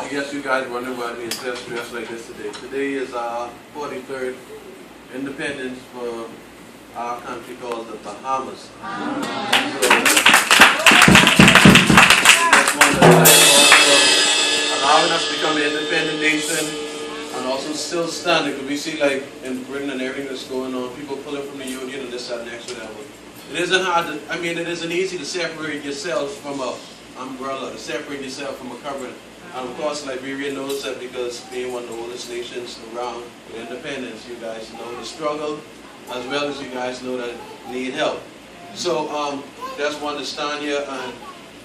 I guess you guys wonder why we dressed like this today. Today is our 43rd independence for our country called the Bahamas. So, just want to thank God for allowing us to become an independent nation and also still standing, because we see like in Britain and everything that's going on, people pulling from the union and this, that, and next, whatever. It isn't hard to, I mean, it isn't easy to separate yourself from a umbrella, to separate yourself from a covering. And of course, Liberia knows that because being one of the oldest nations around with independence, you guys know the struggle, as well as you guys know that need help. So, just want to stand here and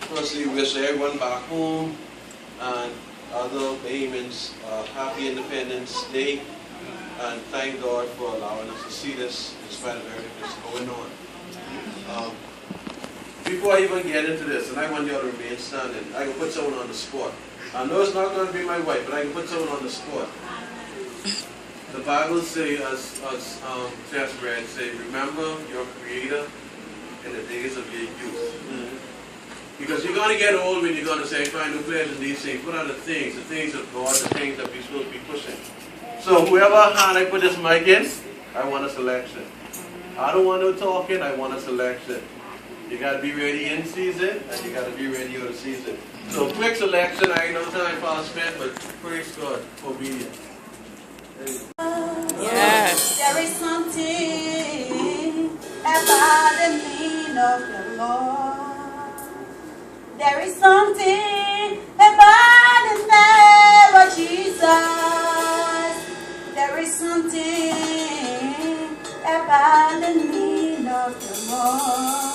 firstly wish everyone back home and other Bahamians happy Independence Day, and thank God for allowing us to see this in spite of everything that's going on. Before I even get into this, and I want you all to remain standing, I can put someone on the spot. I know it's not going to be my wife, but I can put someone on the spot. The Bible says, as Chef read, say, remember your Creator in the days of your youth. Because you're going to get old when you're going to say, find no pleasure in these things. What are the things? The things of God, the things that we're supposed to be pushing. So whoever hand I put this mic in, I want a selection. I don't want no talking, I want a selection. You got to be ready in season, and you got to be ready out of season. So quick selection, I ain't no time for spent, but praise God for obedience. Yes. There is something about the name of the Lord. There is something about the name of Jesus. There is something about the name of the Lord.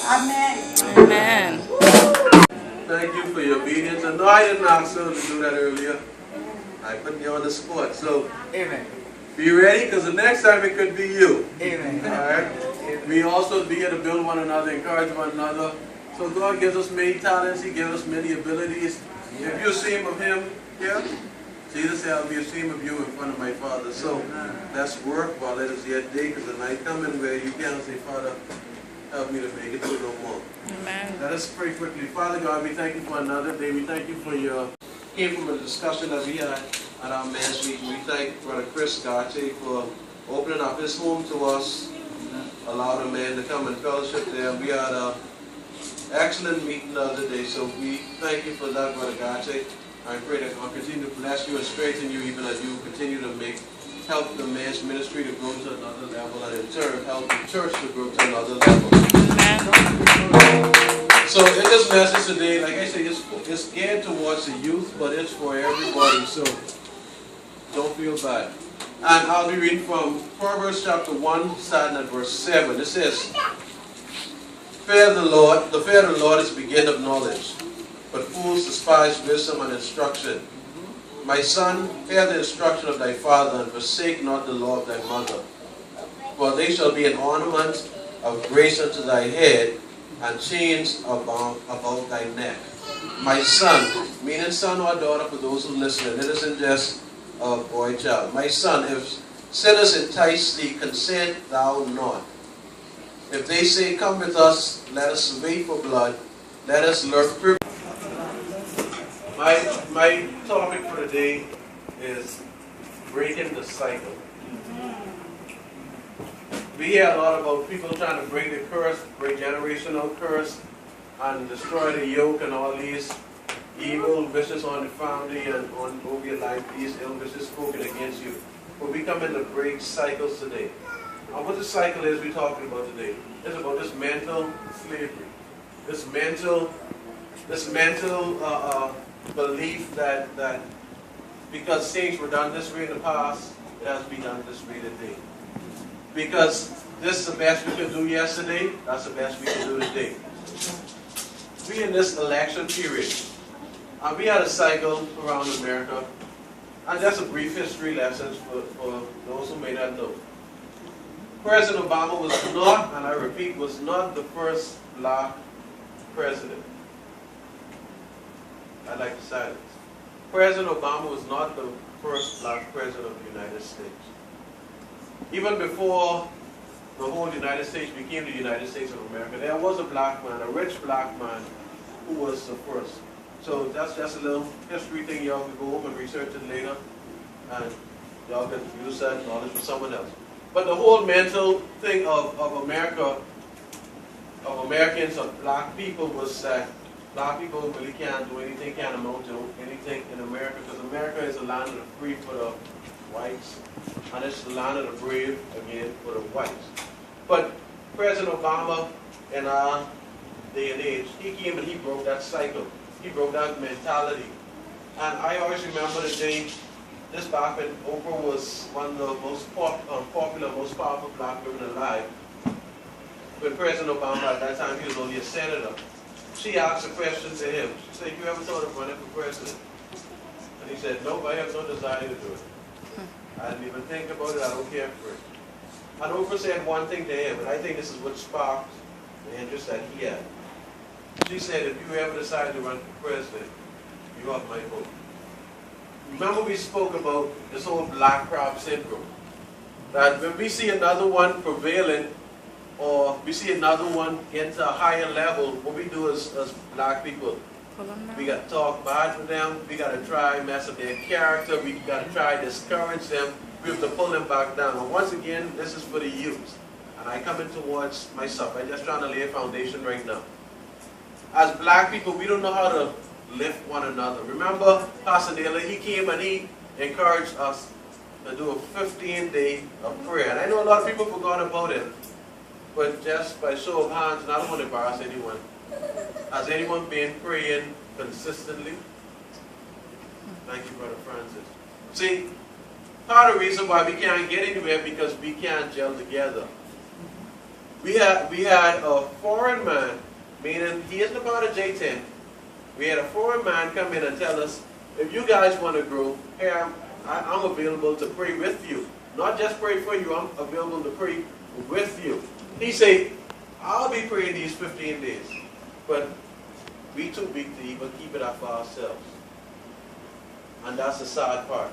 Amen. Amen. Thank you for your obedience. I know I didn't ask her to do that earlier. I put you on the spot. So, Amen. Be ready, because the next time it could be you. Amen. Alright? We also be here to build one another, encourage one another. So God gives us many talents, He gives us many abilities. If you're ashamed of Him here, Jesus said, I'll be ashamed of you in front of my Father. So let's work while it is yet day, because the night coming where you can say, Father, help me to make it through no more. Amen. Let us pray quickly. Father God, we thank you for another day. We thank you for your, came from a discussion that we had at our men's meeting. We thank Brother Chris Garte for opening up his home to us, allow the men to come and fellowship there. We had an excellent meeting the other day, so we thank you for that, Brother Garte. I pray that God continue to bless you and strengthen you, even as you continue to help the men's ministry to grow to another level, and in turn help the church to grow to another level. So in this message today, like I say, it's geared towards the youth, but it's for everybody, so don't feel bad. And I'll be reading from Proverbs chapter 1, starting at verse 7. It says, the fear of the Lord is the beginning of knowledge, but fools despise wisdom and instruction. My son, hear the instruction of thy father, and forsake not the law of thy mother. For they shall be an ornament of grace unto thy head, and chains about thy neck. My son, meaning son or daughter for those who listen, it isn't just a boy child. My son, if sinners entice thee, consent thou not. If they say, come with us, let us wait for blood, let us lurk privilege. My topic for today is breaking the cycle. We hear a lot about people trying to break the curse, break generational curse, and destroy the yoke and all these evil wishes on the family and on over your life, these ill wishes spoken against you. But we come in to break cycles today. And what the cycle is we're talking about today is about this mental slavery, this mental belief that because things were done this way in the past, it has to be done this way today. Because this is the best we could do yesterday, that's the best we can do today. We in this election period, we had a cycle around America, and that's a brief history lesson for those who may not know. President Obama was not, and I repeat, was not the first black president. I'd like to silence. President Obama was not the first black president of the United States. Even before the whole United States became the United States of America, there was a black man, a rich black man, who was the first. So that's just a little history thing. Y'all can go home and research it later, and y'all can use that knowledge for someone else. But the whole mental thing of America, of Americans, of black people, was that black people really can't do anything, can't amount to anything in America, because America is the land of the free for the whites, and it's the land of the brave, again, for the whites. But President Obama, in our day and age, he came and he broke that cycle. He broke that mentality. And I always remember the day, this back when Oprah was one of the most popular, most powerful black women alive. When President Obama, at that time, he was only a senator. She asked a question to him. She said, "You ever thought of running for president?" And he said, "Nope, I have no desire to do it. I didn't even think about it, I don't care for it." And Oprah said one thing to him, and I think this is what sparked the interest that he had. She said, "If you ever decide to run for president, you have my vote." Remember we spoke about this whole black crowd syndrome. That when we see another one prevailing, or we see another one get to a higher level, what we do as black people, we got to talk bad for them, we got to try mess up their character, we got to try discourage them, we have to pull them back down. And once again, this is for the youth. And I come in towards myself, I'm just trying to lay a foundation right now. As black people, we don't know how to lift one another. Remember Pastor Naylor, he came and he encouraged us to do a 15-day of prayer. And I know a lot of people forgot about it. But just by show of hands, and I don't want to embarrass anyone, has anyone been praying consistently? Thank you, Brother Francis. See, part of the reason why we can't get anywhere because we can't gel together. We had a foreign man, meaning he isn't a part of J10. We had a foreign man come in and tell us, if you guys want to grow, hey, I'm available to pray with you. Not just pray for you, I'm available to pray with you. He said, I'll be praying these 15 days, but we too weak to even keep it up for ourselves. And that's the sad part.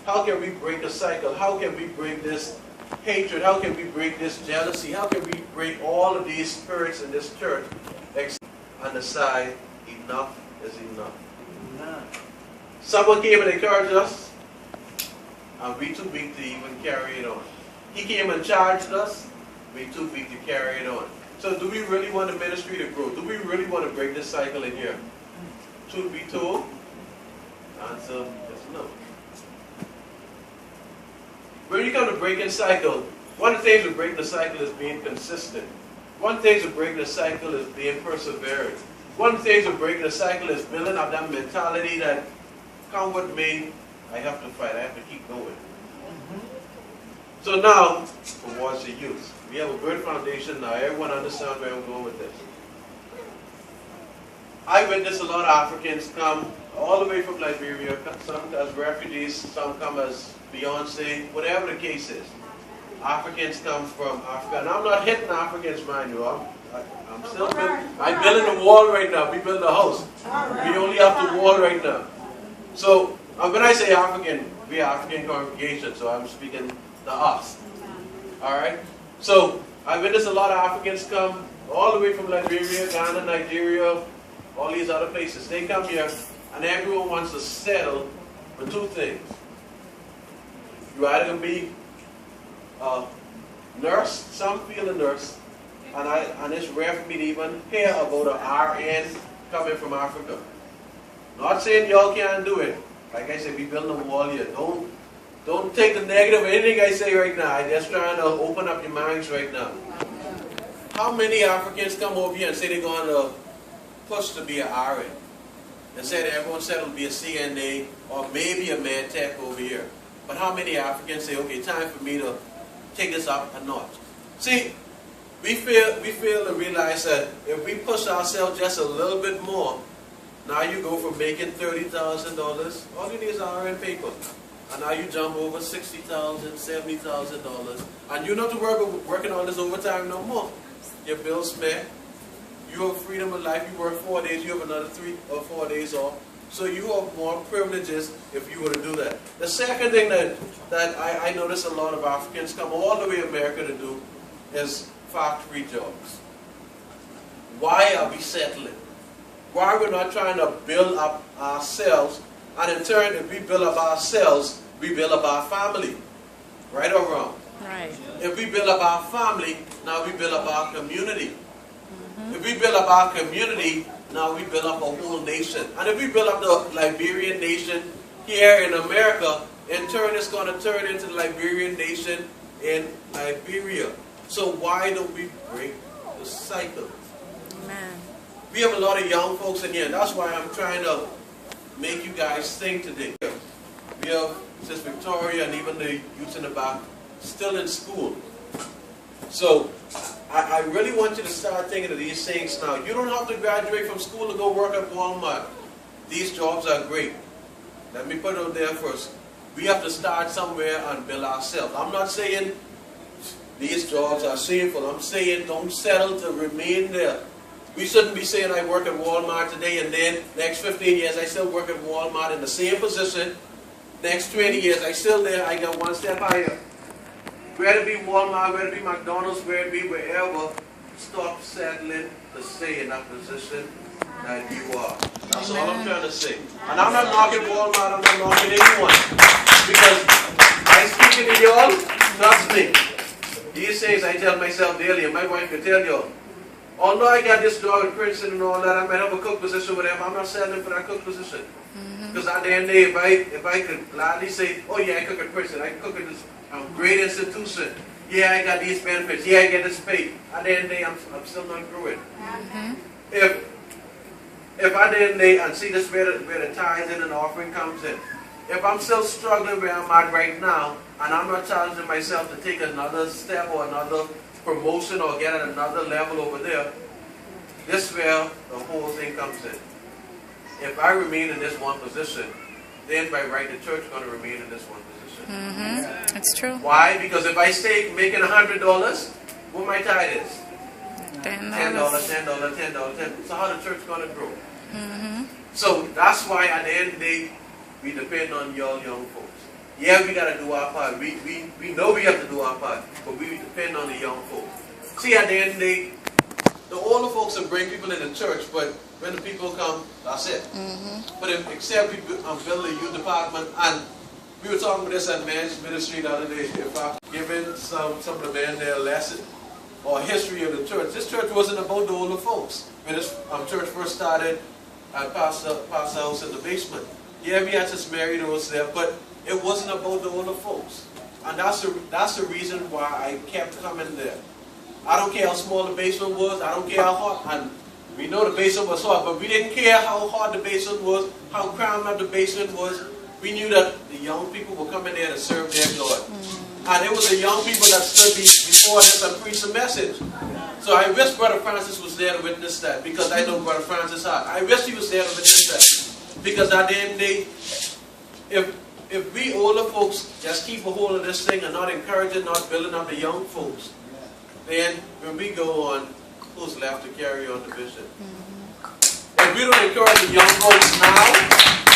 How can we break the cycle? How can we break this hatred? How can we break this jealousy? How can we break all of these spirits in this church and decide enough is enough? Someone came and encouraged us, and we too weak to even carry it on. He came and charged us, we too weak to carry it on. So do we really want the ministry to grow? Do we really want to break this cycle in here? Truth be told, answer is no. When you come to breaking cycle, one of the things with breaking the cycle is being consistent. One of the things with breaking the cycle is being persevering. One of the things with breaking the cycle is building up that mentality that, come with me, I have to fight, I have to keep going. So now, towards the youth. We have a good foundation now. Everyone understands where I'm going with this. I witnessed a lot of Africans come all the way from Liberia, some as refugees, some come as Beyonce, whatever the case is. Africans come from Africa. And I'm not hitting Africans, mind you. I'm still building. I'm building the wall right now. We build the house. We only have the wall right now. So when I say African, we are African congregation, so I'm speaking to us. Alright? So I witnessed a lot of Africans come all the way from Liberia, Ghana, Nigeria, all these other places. They come here and everyone wants to settle for two things. You either going to be a nurse, some feel a nurse, and it's rare for me to even hear about an RN coming from Africa. Not saying y'all can't do it. Like I said, we building a wall here. Don't take the negative of anything I say right now. I'm just trying to open up your minds right now. How many Africans come over here and say they're going to push to be an RN? And say that everyone said it'll be a CNA or maybe a med tech over here. But how many Africans say, okay, time for me to take this up a notch? See, we fail to realize that if we push ourselves just a little bit more, now you go from making $30,000, all you need is RN paper. And now you jump over $60,000, $70,000, and you don't have to worry about working all this overtime no more. Your bills met. You have freedom of life. You work 4 days. You have another 3 or 4 days off. So you have more privileges if you were to do that. The second thing that I notice a lot of Africans come all the way to America to do is factory jobs. Why are we settling? Why we're not trying to build up ourselves, and in turn, if we build up ourselves, we build up our family. Right or wrong? Right. If we build up our family, now we build up our community. If we build up our community, now we build up a whole nation. And if we build up the Liberian nation here in America, in turn it's going to turn into the Liberian nation in Liberia. So why don't we break the cycle? Amen. We have a lot of young folks in here, and that's why I'm trying to make you guys think today. We have Sis Victoria and even the youth in the back still in school. So I really want you to start thinking of these things now. You don't have to graduate from school to go work at Walmart. These jobs are great. Let me put it out there first. We have to start somewhere and build ourselves. I'm not saying these jobs are shameful. I'm saying don't settle to remain there. We shouldn't be saying I work at Walmart today and then next 15 years I still work at Walmart in the same position. Next 20 years I still there, I got one step higher. Whether it be Walmart, whether it be McDonald's, whether it be wherever, stop settling to stay in that position that you are. That's all I'm trying to say. And I'm not knocking Walmart, I'm not knocking anyone. Because I speak to y'all, trust me. These things I tell myself daily, and my wife can tell y'all. Although I got this job at Princeton and all that, I might have a cook position with them, I'm not settling for that cook position. Because at the end of the day, if I could gladly say, oh yeah, I cook at Princeton, I cook at this great institution, yeah, I got these benefits, yeah, I get this pay, at the end of the day, I'm still not growing. If at the end of the day, and see this where the tithes and offering comes in, if I'm still struggling where I'm at right now, and I'm not challenging myself to take another step or another promotion or get at another level over there, this is where the whole thing comes in. If I remain in this one position, then by right the church is going to remain in this one position. It's true. Why? Because if I stay making $100, what my tithe is? $10, $10, $10. So how the church is going to grow? So that's why at the end of the day, we depend on y'all young folks. Yeah, we got to do our part. We know we have to do our part, but we depend on the young folks. See, at the end of the day, the older folks will bring people in the church, but when the people come, that's it. But except we build a youth department, and we were talking about this at men's ministry the other day. If I'm giving some of the men their lesson or history of the church, this church wasn't about the older folks. When this church first started, I passed the house in the basement. Yeah, we had Sister Mary that was there, but it wasn't about the older folks. And that's the reason why I kept coming there. I don't care how small the basement was, I don't care how hot, and we know the basement was hot, but we didn't care how hot the basement was, how crammed up the basement was. We knew that the young people were coming there to serve their Lord. And it was the young people that stood before us and preached the message. So I wish Brother Francis was there to witness that, because I know Brother Francis had. I wish he was there to witness that. Because at the end of the day, if we older folks just keep a hold of this thing and not encouraging, not building up the young folks, then when we go on, who's left to carry on the vision? If we don't encourage the young folks now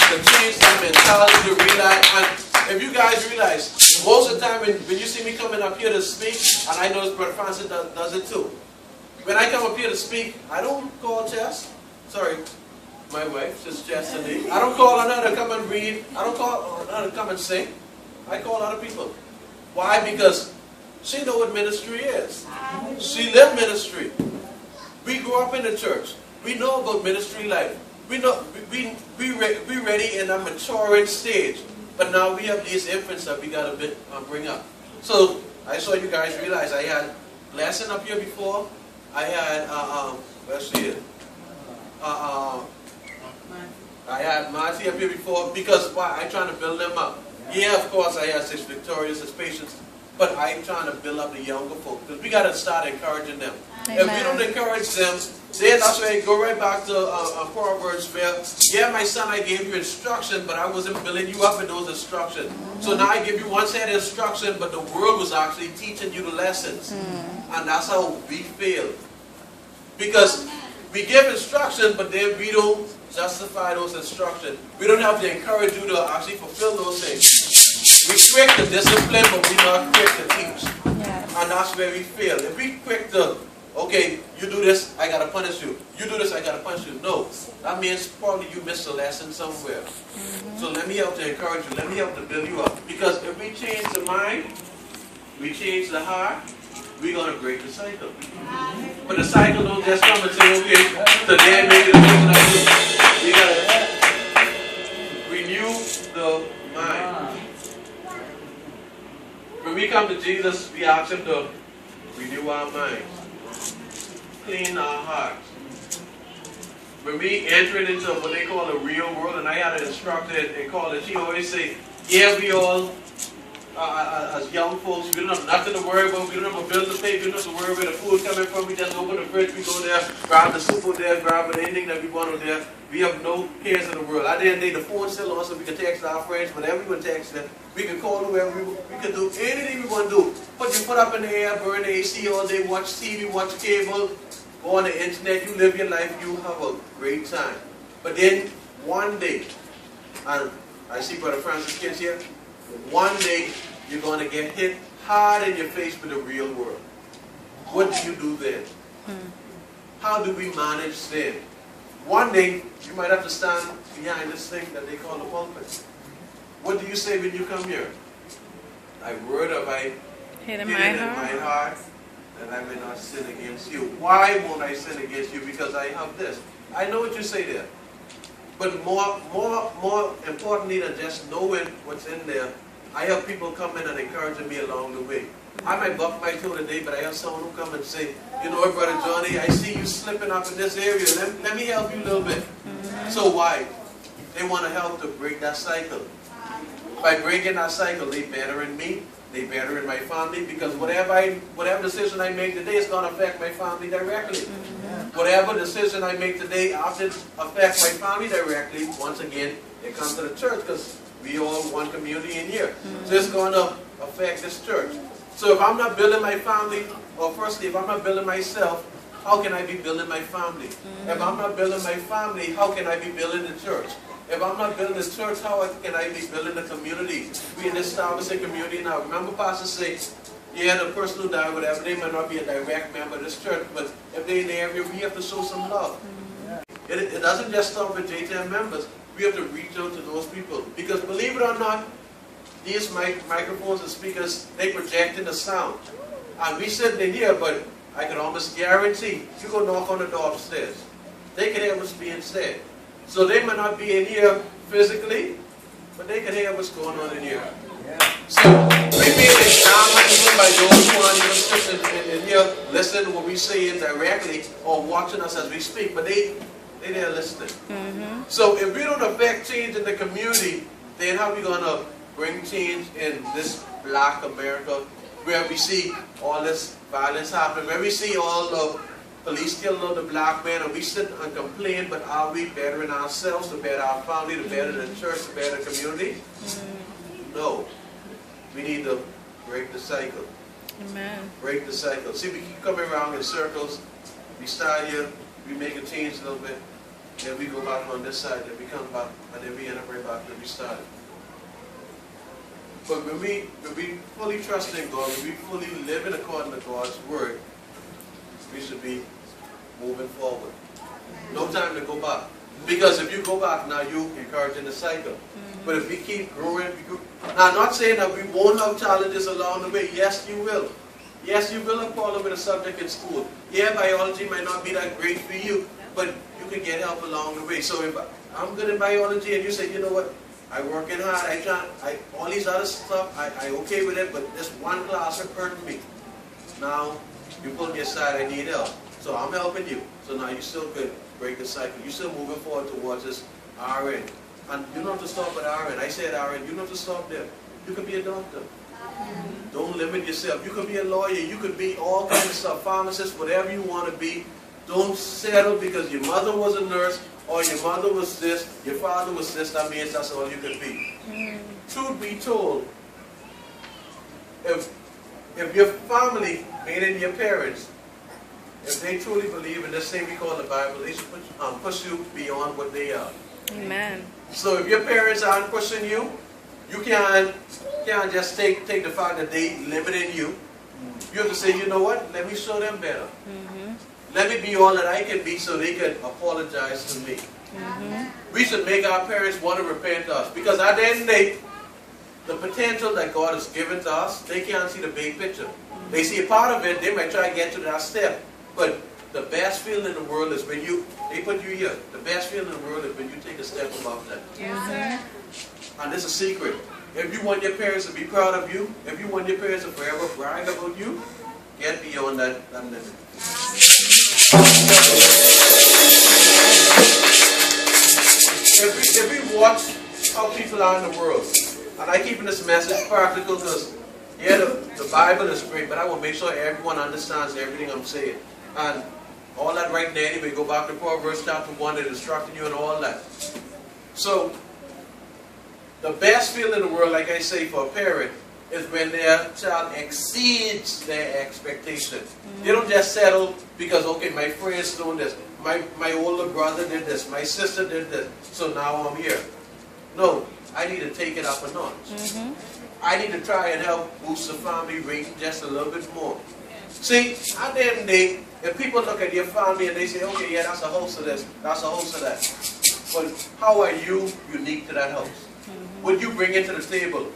to change their mentality, to realize, and if you guys realize, most of the time when you see me coming up here to speak, and I know Brother Francis does it too, when I come up here to speak, I don't call Jess. Sorry, my wife, Sister Jess and me. I don't call on her to come and read. I don't call on her to come and sing. I call other people. Why? Because she know what ministry is. She lived ministry. We grew up in the church. We know about ministry life. We know we ready in a maturing stage. But now we have these infants that we got to bring up. So I saw you guys realize I had Blessing up here before. I had let's see it. I had Marty up here before, because why? I'm trying to build them up. Yeah, of course I had Sister Victoria, Sister Patience, but I'm trying to build up the younger folk, because we got to start encouraging them. Amen. If we don't encourage them, then that's why I go right back to Proverbs where, yeah, my son, I gave you instruction, but I wasn't building you up with those instructions. So now I give you one set of instruction, but the world was actually teaching you the lessons. And that's how we fail. Because we give instruction, but then we don't justify those instructions. We don't have to encourage you to actually fulfill those things. We're quick to discipline, but we're not quick to teach. Yes. And that's where we fail. If we quick to Okay, you do this, I gotta punish you. You do this, I gotta punish you. No, that means probably you missed a lesson somewhere. So let me help to encourage you. Let me help to build you up. Because if we change the mind, we change the heart, we're gonna break the cycle. But the cycle don't just come and say, okay, today I make it a we gotta renew the mind. When we come to Jesus, we ask him to renew our minds, clean our hearts. When we enter into what they call the real world, and I had an instructor and called it, she always say, yeah, we all, as young folks, we don't have nothing to worry about, we don't have a bill to pay, we don't have to worry where the food coming from, we just open the fridge, we go there, grab the soup there, grab anything that we want there. We have no cares in the world. I didn't need the phone still on so we can text our friends, whenever we want to text them. We can call whoever we can do anything we want to do. But you put up in the air, burn the AC all day, watch TV, watch cable, go on the internet, you live your life, you have a great time. But then one day, and I see Brother Francis' kids here, one day you're going to get hit hard in your face with the real world. What do you do then? How do we manage then? One day, you might have to stand behind this thing that they call the pulpit. What do you say when you come here? Thy word have I hid in my heart, that I may not sin against you. Why won't I sin against you? Because I have this. I know what you say there. But more importantly than just knowing what's in there, I have people come in and encouraging me along the way. I might buff my toe today, but I have someone who come and say, you know what, Brother Johnny, I see you slipping up in this area. Let me help you a little bit. So why? They want to help to break that cycle. By breaking that cycle, they better in me, they better in my family, because whatever decision I make today is going to affect my family directly. Whatever decision I make today after affect my family directly, once again, it comes to the church, because we all one community in here. So it's going to affect this church. So if I'm not building my family, or firstly, if I'm not building myself, how can I be building my family? If I'm not building my family, how can I be building the church? If I'm not building the church, how can I be building the community? We in this establishing community now. Remember Pastor say, yeah, the person who died, whatever, they might not be a direct member of this church, but if they're in the area, we have to show some love. It doesn't just stop with JTM members. We have to reach out to those people. Because believe it or not, these microphones and speakers, they project in the sound. And we sitting in here, but I can almost guarantee, you go knock on the door upstairs, they can hear what's being said. So they might not be in here physically, but they can hear what's going on in here. So we being examined even by those who aren't even sitting in here, listening to what we say indirectly, or watching us as we speak, but they're there listening. So if we don't affect change in the community, then how are we going to bring change in this black America, where we see all this violence happening, where we see all the police killing all the black men, and we sit and complain, but are we bettering ourselves, to better our family, to better the church, to better the community? No. We need to break the cycle. Amen. Break the cycle. See, we keep coming around in circles. We start here, we make a change a little bit, then we go back on this side, then we come back, and then we end up right back where we started. But when we fully trust in God, when we fully live in according to God's word, we should be moving forward. No time to go back. Because if you go back now, you're encouraging the cycle. But if we keep growing, now I'm not saying that we won't have challenges along the way. Yes, you will. Yes, you will have problem with a subject in school. Yeah, biology might not be that great for you, but you can get help along the way. So if I'm good in biology and you say, you know what, I working hard, all these other stuff, I okay with it, but this one class hurt me. Now, you pull me aside, I need help. So I'm helping you. So now you still could break the cycle. You're still moving forward towards this RN. And you don't have to stop at RN. I said RN, you don't have to stop there. You could be a doctor. Don't limit yourself. You could be a lawyer. You could be all kinds of stuff, pharmacist, whatever you want to be. Don't settle because your mother was a nurse, or your mother was this, your father was this. That means that's all you could be. Truth be told, if your family, meaning your parents, if they truly believe in this thing we call the Bible, they should push you beyond what they are. Amen. So if your parents aren't pushing you, you can't just take the fact that they limiting you You have to say, you know what? Let me show them better. Let me be all that I can be so they can apologize to me. We should make our parents want to repent to us. Because at the end of the day, the potential that God has given to us, they can't see the big picture. They see a part of it, they might try to get to that step. But the best feeling in the world is when they put you here. The best feeling in the world is when you take a step above that. Yes, sir. And this is a secret. If you want your parents to be proud of you, if you want your parents to forever brag about you, get beyond that limit. If we watch how people are in the world, and I keep this message practical because, yeah, the Bible is great, but I will make sure everyone understands everything I'm saying. And all that right now, anyway, go back to Proverbs chapter 1, it's instructing you and all that. So, the best feeling in the world, like I say, for a parent, is when their child exceeds their expectation. They don't just settle because, okay, my friend's doing this, my older brother did this, my sister did this, so now I'm here. No, I need to take it up a notch. I need to try and help boost the family rating just a little bit more. See, at the end of the day, if people look at your family and they say, okay, yeah, that's a host of this, that's a host of that. But how are you unique to that house? What you bring into the table?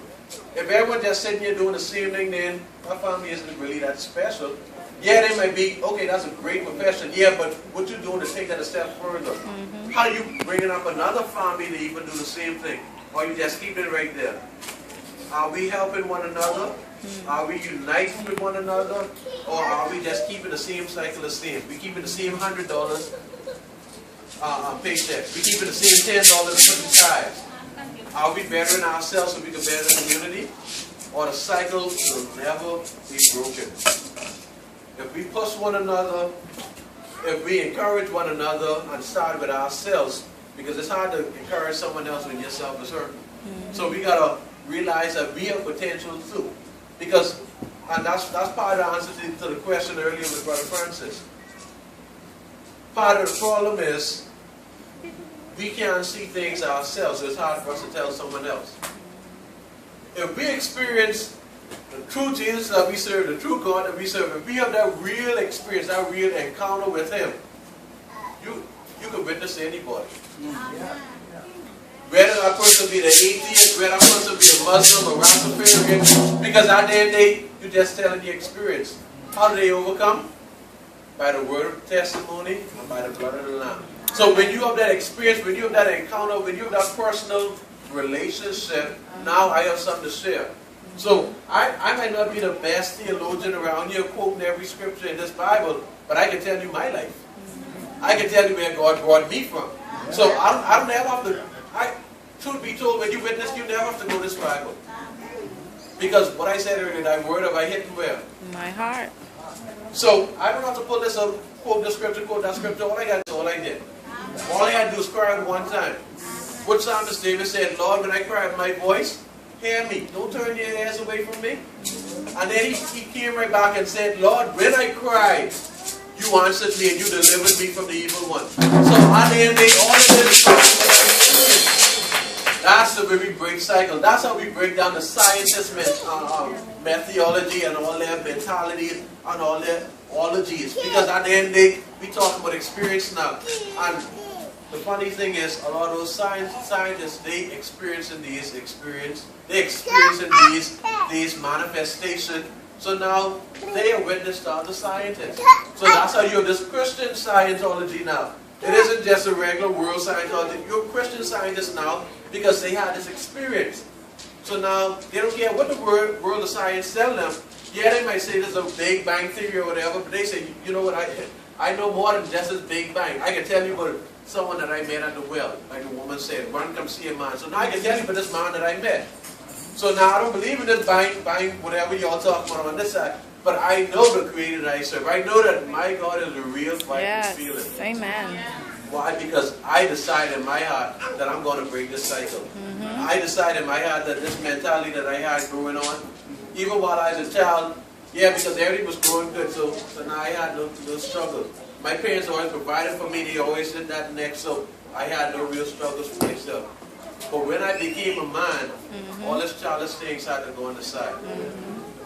If everyone just sitting here doing the same thing, then my family isn't really that special. Yeah, they might be, okay, that's a great profession. Yeah, but what you doing to take that a step further? How are you bringing up another family to even do the same thing? Or you just keep it right there? Are we helping one another? Are we uniting with one another? Or are we just keeping the same cycle of sin? We keeping the same $100 paycheck. We keeping the same $10 put aside. Are we bettering ourselves so we can better the community? Or the cycle will never be broken. If we push one another, if we encourage one another and start with ourselves, because it's hard to encourage someone else when yourself is hurt. So we got to realize that we have potential too. Because, and that's part of the answer to the question earlier with Brother Francis. Part of the problem is we can't see things ourselves, so it's hard for us to tell someone else. If we experience the true Jesus that we serve, the true God that we serve, if we have that real experience, that real encounter with Him, you can witness to anybody. Whether that person be the atheist, whether that person be a Muslim or Rastafarian, because at the end of the day, you're just telling the experience. How do they overcome? By the word of testimony and by the blood of the Lamb. So when you have that experience, when you have that encounter, when you have that personal relationship, now I have something to share. So I might not be the best theologian around here quoting every scripture in this Bible, but I can tell you my life. I can tell you where God brought me from. So I don't ever have to, truth be told, when you witness, you never have to go to this Bible. Because what I said earlier, that word have I hidden where? My heart. So I don't have to pull this up, quote this scripture, quote that scripture. All I got is all I did. All I had to do is cry one time. What Psalmist David said, Lord, when I cry with my voice, hear me. Don't turn your ears away from me. And then he came right back and said, Lord, when I cried, you answered me and you delivered me from the evil one. So at the end of the day, all it is, that's the way we break cycle. That's how we break down the scientists' methodology and all their mentalities and all their ologies. Because at the end of the day, we talk about experience now. And the funny thing is, a lot of those scientists, they experiencing these manifestations. So now they are witness to other scientists. So that's how you have this Christian Scientology now. It isn't just a regular world Scientology. You're Christian scientists now because they had this experience. So now they don't care what the world of science tell them. Yeah, they might say there's a Big Bang theory or whatever, but they say, you know what, I know more than just this Big Bang. I can tell you about someone that I met at the well. Like the woman said, run, come see a man. So now I can tell you about this man that I met. So now I don't believe in this bang, whatever y'all talking about on this side. But I know the Creator that I serve. I know that my God is a real fighting feeling. Amen. Why? Because I decide in my heart that I'm going to break this cycle. I decide in my heart that this mentality that I had growing on, even while I was a child, yeah, because everything was growing good, so now I had no struggles. My parents always provided for me. They always did that next, so I had no real struggles for myself. But when I became a man, All this childish things had to go on the side.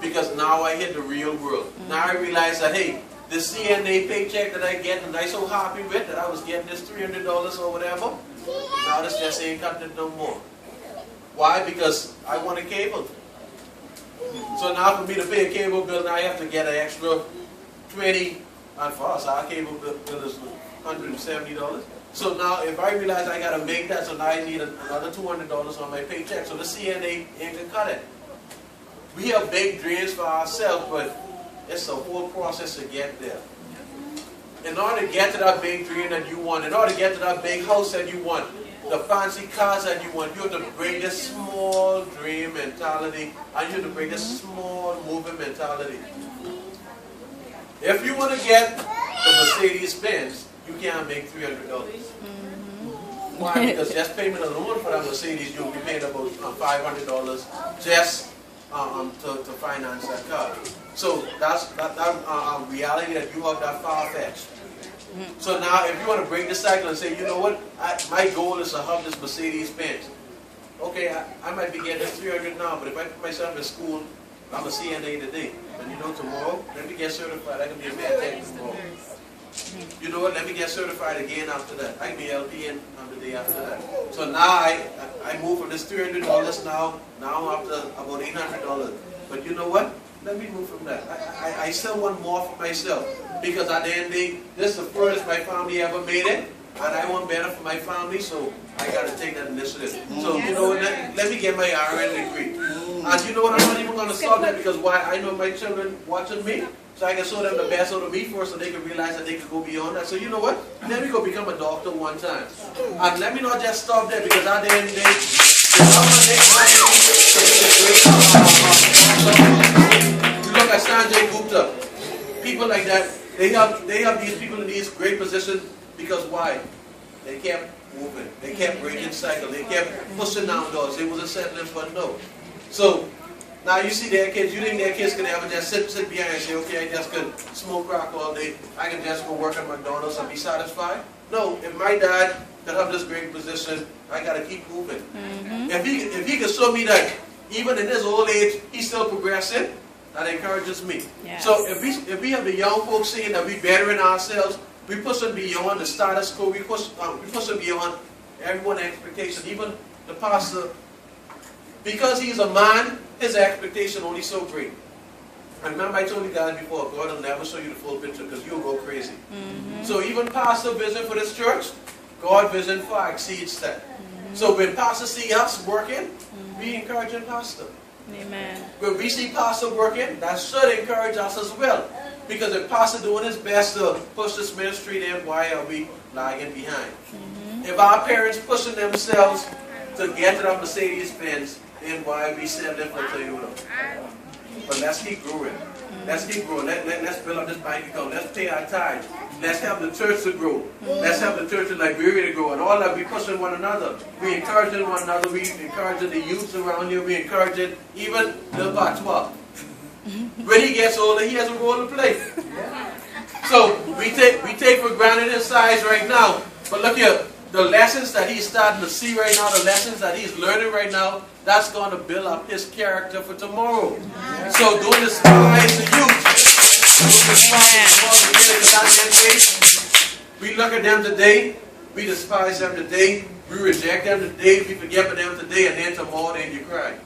Because now I hit the real world. Now I realize that, hey, the CNA paycheck that I get, and I'm so happy with, that I was getting this $300 or whatever, now this just ain't cutting it no more. Why? Because I want a cable. So now for me to pay a cable bill, now I have to get an extra $20, and for us, our cable bill is $170. So now if I realize I got to make that, so now I need another $200 on my paycheck. So the CNA ain't going to cut it. We have big dreams for ourselves, but it's a whole process to get there. In order to get to that big dream that you want, in order to get to that big house that you want, the fancy cars that you want, you have to bring this small dream mentality, and you have to bring this small moving mentality. If you want to get the Mercedes-Benz, you can't make $300. Why? Because just payment alone for that Mercedes, you'll be paying about $500 just to finance that car. So that's that reality that you have that far-fetched. So now if you want to break the cycle and say, you know what, my goal is to have this Mercedes-Benz. Okay, I might be getting this $300 now, but if I put myself in school, I'm a CNA today. And you know, tomorrow, let me get certified. I can be a bad tech tomorrow. You know what, let me get certified again after that. I can be LPN on the day after that. So now I move from this $300 now up to about $800. But you know what? Let me move from that. I still want more for myself. Because at the end of the day, this is the furthest my family ever made it. And I want better for my family, so I got to take that initiative. So, you know, let me get my RN degree. And you know what, I'm not even going to stop that because why? I know my children watching me. So I can show them the best out of me first so they can realize that they can go beyond that. So you know what? Let me go become a doctor one time. And let me not just stop there because at the end of the day, you look at Sanjay Gupta, people like that, they have these people in these great positions because why? They kept moving. They kept breaking cycle. They kept pushing down doors. They wasn't settling for no. So now you see their kids, you think their kids can ever just sit behind and say, okay, I just can smoke crack all day, I can just go work at McDonald's and be satisfied? No, if my dad can have this great position, I gotta keep moving. If he can show me that even in his old age, he's still progressing, that encourages me. Yes. So if we have the young folks saying that we're bettering ourselves, we push them beyond the status quo, we push them beyond everyone's expectation, even the pastor. Because he's a man, his expectation only so great. And remember I told you guys before, God will never show you the full picture because you'll go crazy. So even pastor vision for this church, God's vision far exceeds that. So when pastor see us working, we encourage pastor. Amen. When we see pastor working, that should encourage us as well. Because if pastor doing his best to push this ministry, then why are we lagging behind? If our parents pushing themselves to get to that Mercedes-Benz, then why are we settling for Toyota? But let's keep growing. Let's keep growing. Let's build up this bank account. Let's pay our tithes. Let's help the church to grow. Let's help the church in Liberia to grow. And all that, we pushing one another. We encouraging one another. We encouraging the youths around here. We encouraging even the Batwa. When he gets older, he has a role to play. So we take for granted his size right now. But look here, the lessons that he's starting to see right now, the lessons that he's learning right now, that's going to build up his character for tomorrow. So don't despise the youth. We look at them today, we despise them today, we reject them today, we forget about them today, and then tomorrow then you cry.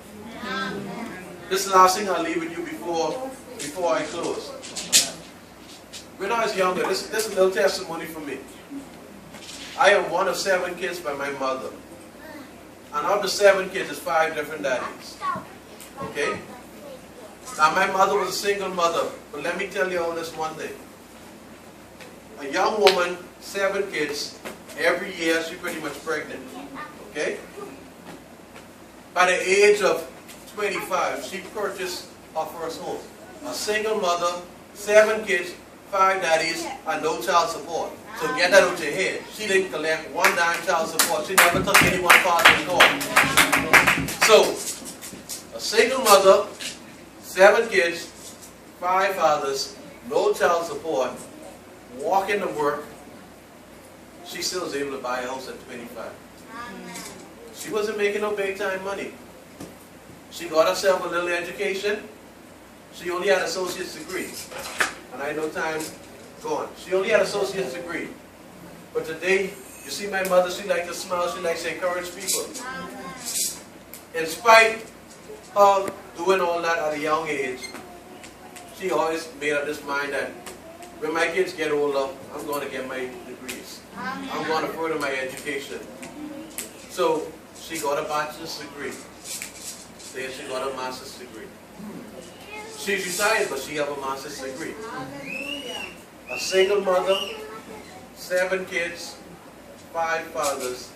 This is the last thing I'll leave with you before I close. When I was younger, this is a little testimony for me. I am one of 7 kids by my mother. And of the 7 kids, there's 5 different daddies. Okay? Now my mother was a single mother, but let me tell you all this one thing. A young woman, 7 kids, every year she's pretty much pregnant. Okay? By the age of 25, she purchased her first home. A single mother, 7 kids, 5 daddies, and no child support. So get that out your head. She didn't collect 1 dime child support. She never took anyone father in court. So, a single mother, 7 kids, 5 fathers, no child support, walking to work. She still was able to buy a house at 25. She wasn't making no big time money. She got herself a little education. She only had an associate's degree. And I know time gone. She only had an associate's degree. But today, you see my mother, she likes to smile, she likes to encourage people. In spite of doing all that at a young age, she always made up this mind that when my kids get older, I'm going to get my degrees. I'm going to further my education. So she got a bachelor's degree. Then she got a master's degree. She's retired, but she has a master's degree. A single mother, 7 kids, 5 fathers,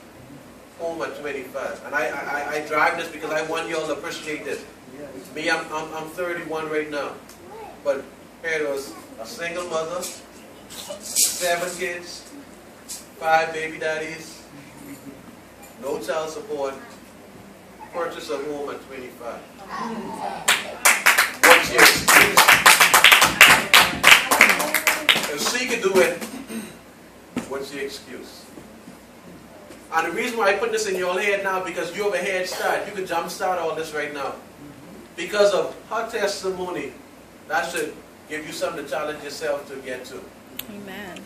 home at 25. And I drive this because I want you all to appreciate this. Me, I'm 31 right now. But here it was a single mother, 7 kids, 5 baby daddies, no child support, purchase a home at 25. What's your excuse? If she can do it, what's the excuse? And the reason why I put this in your head now, because you have a head start. You can jumpstart all this right now. Because of her testimony, that should give you something to challenge yourself to get to. Amen.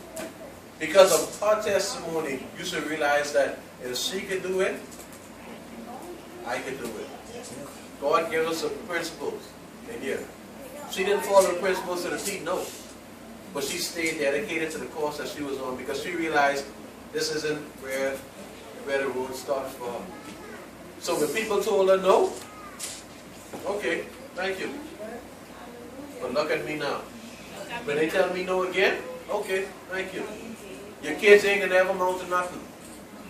Because of her testimony, you should realize that if she can do it, I can do it. God gives us some principles in here. She didn't follow the principles to the T, no. But she stayed dedicated to the course that she was on because she realized this isn't where the road starts for her. So when people told her no, okay, thank you. But look at me now. When they tell me no again, okay, thank you. Your kids ain't gonna ever amount to nothing.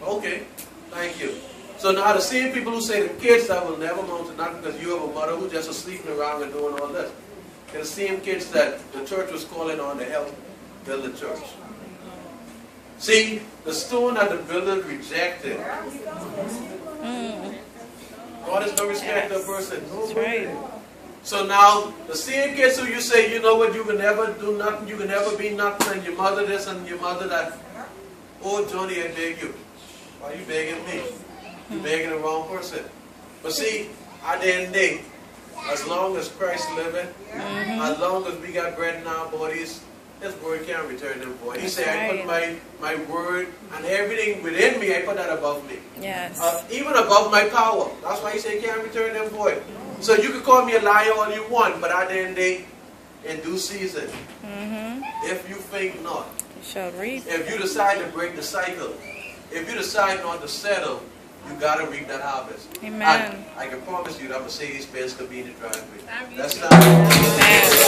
Okay, thank you. So now the same people who say the kids that will never amount to nothing because you have a mother who just is sleeping around and doing all this. And the same kids that the church was calling on to help build the church. See, the stone that the builders rejected. God is no respecter of person. That's right. So now, the same kids who you say, you know what, you can never do nothing, you can never be nothing, and your mother this and your mother that. Oh, Johnny, I beg you. Why are you begging me? You're begging the wrong person. But see, at the end of the day, as long as Christ living, as long as we got bread in our bodies, His word can't return them void. He said, I put my word and everything within me, I put that above me. Yes. Even above my power. That's why He said, can't return them void. So you can call me a liar all you want, but at the end of the day, in due season, if you think not, You shall reap. if you decide to break the cycle, if you decide not to settle, you got to reap that harvest. Amen. And I can promise you that Mercedes-Benz could be in the driveway. That's not